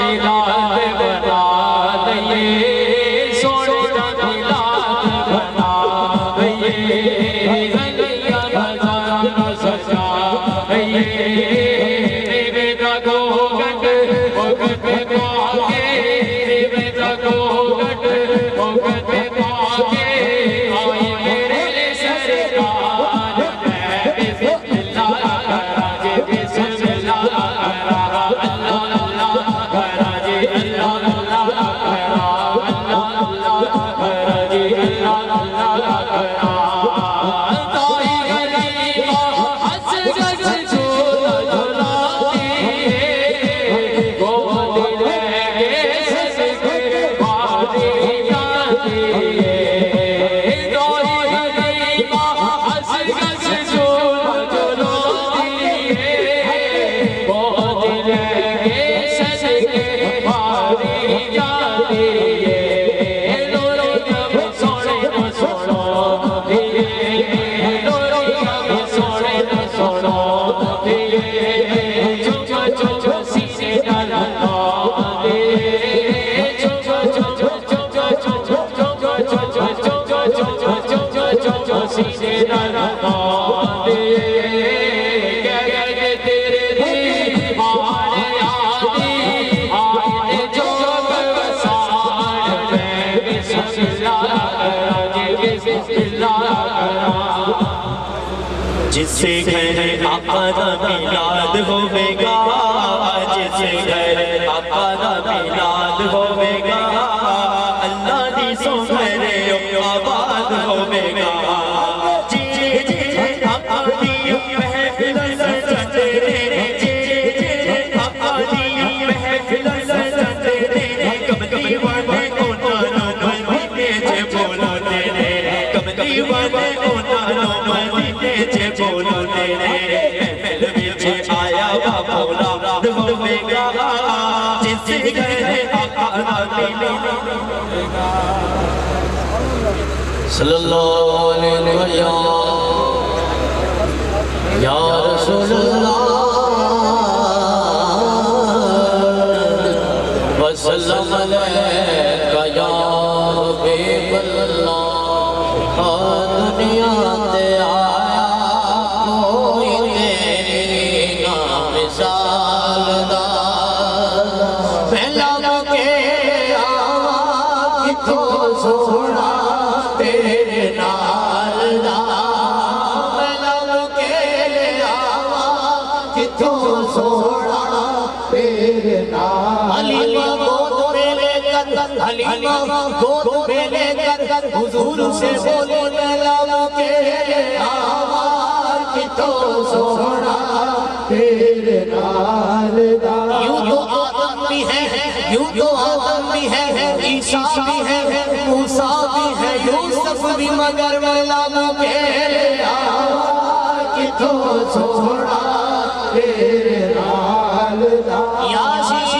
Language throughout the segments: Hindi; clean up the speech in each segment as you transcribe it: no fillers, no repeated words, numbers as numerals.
मिलाद बना दइए, सोने का मिलाद बना दइए, गलियां बाज़ार सजा दइए, बेटा को गट वक्त को आगे, बेटा को गट वक्त को आगे, आई मेरे सरकार मैं बिस्मिल्लाह करा जे बिस्मिल्लाह करा, अल्लाह अल्लाह करा जे अल्लाह अल्लाह करा, अल्लाह अल्लाह करा जे अल्लाह अल्लाह करा। ताई गरीबा हंस गज झूला झुलाती है, गोद लेके ससुर बारी जाती है। ताई गरीबा हंस गज झूला झुलाती है, गोद लेके ससुर बारी जाती है। लोरो जब सोने न सोनो दिए, लोरो जब सोने न सोनो दिए, चुप चुप चुप सीने डाला दे, चुप चुप चुप चुप चुप चुप चुप चुप चुप चुप चुप सीने डाला दे। कह के तेरे दीवाने आती आए जो बसार में बिस्मिल्लाह करा जे बिस्मिल्लाह करा। जिससे घर आका दा मिलाद होवेगा, जिससे घर आका दा मिलाद होवेगा, अल्लाह दी सोहर आबाद होवेगा। जी जी आका दी महफिल सजते रे, जी जी आका दी महफिल सजते रे, कमली वाले ओना मदीने जे बोलो तेरे, कमली वाले ओना मदीने जे बोलो तेरे, महफिल विच आया वा बोला होवेगा, जिससे घर आका दा मिलाद होवेगा। सल्लल्लाहु अलैहि वसल्लम या रसूलल्लाह वसल्लम अलैका या हबीबल्लाह। दुनिया ते आया कोई तेरी ना मिसाल दा, पहला के आवा किथों सोना तेरे नाल दा, पहला के आवा किथों सोना तेरे नाल। हलीमा गोद में लेकर, हलीमा गोद में लेकर हुजूर से बोले लला के आवा किथों सोना तेरे नाल दा। यूं तो आदम भी है, यूं तो आदम भी है, ईसा भी है, मूसा भी है, यूसुफ भी, मगर लला के आवा किथों सोना तेरे नाल दा। यासीन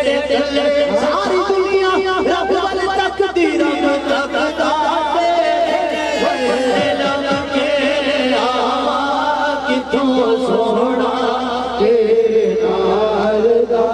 सारी दुनिया रब वाल तकदीर तकदा लगे आवा किथों सोना तेरे नाल दा सोना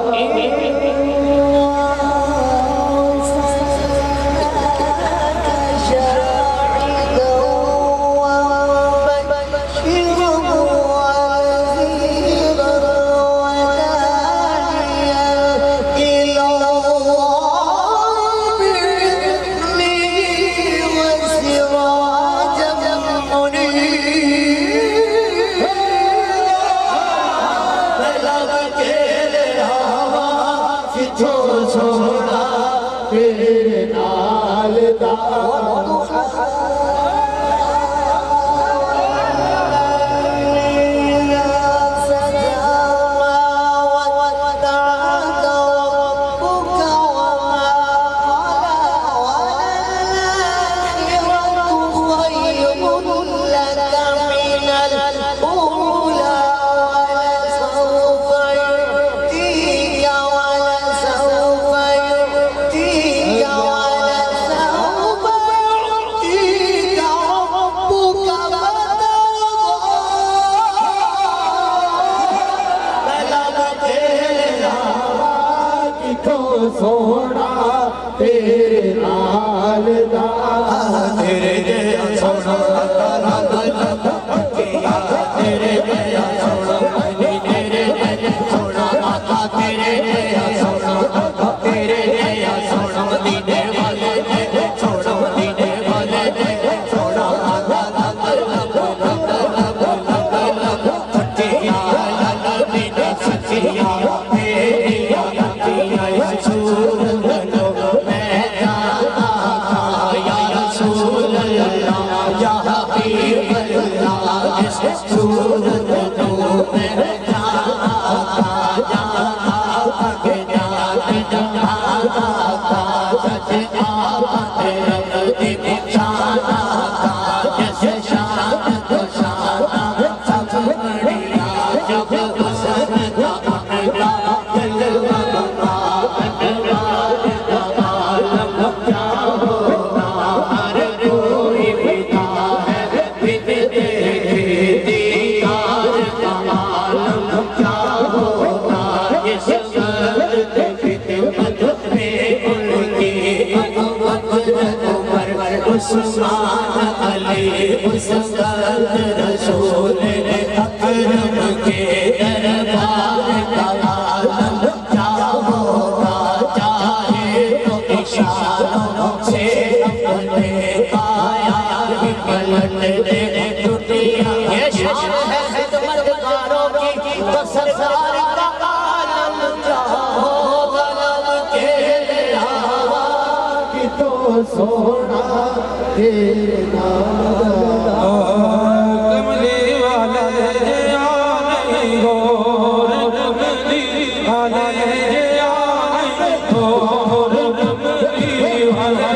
तेरे नाल दा सोना तेरे नाल दा तेरे जया सोना तेरे जया सोना तेरे जया सोना माता तेरे जया सोना तेरे जया सोना मदीने वाले सोना मदीने वाले सोना माता सच्चिया मदीने सच्चिया उस्मान अली उस्मान रसूल अकरम के दरबार का आलम क्या होगा चाहे तो इशारों से अपने काया ही पलट दे दुनिया। ये शान है खिदमतगारों की तो सरकार का आलम क्या होगा लब के हवा की तो सोना तेरे कमली वाले नहीं हो कमली वाले हो कमली वाले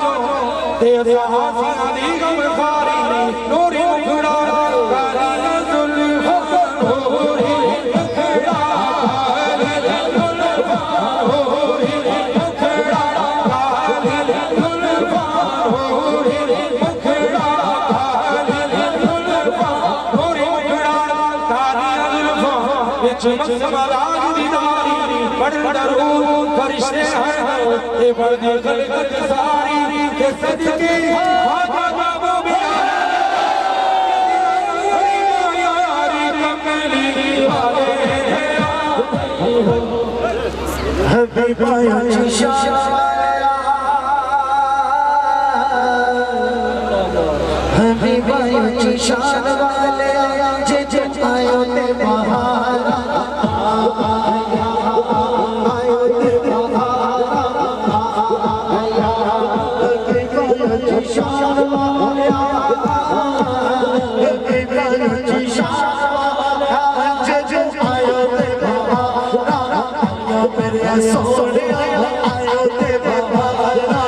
जो तेरे हासिया दी गमखारी नूरी मुखड़ा काली जुल्फा नूरी मुखड़ा काली जुल्फा नूरी मुखड़ा काली जुल्फा नूरी मुखड़ा काली जुल्फा नूरी मुखड़ा काली जुल्फा विच मसमराज दीदारी बड़ दरूद फरिश्ते हैं ये बड़ी खलकत सारी के सदके खाजा बाबू यारी कमली वाले हबीबा शान हबीबा शान वाले जे जे आयो ते बहारा आयो ते बहारा हबीबा शान वाले हबीबा शान वाले जे जे आयो ते बहारा मेरे सोने आयो ते बहारा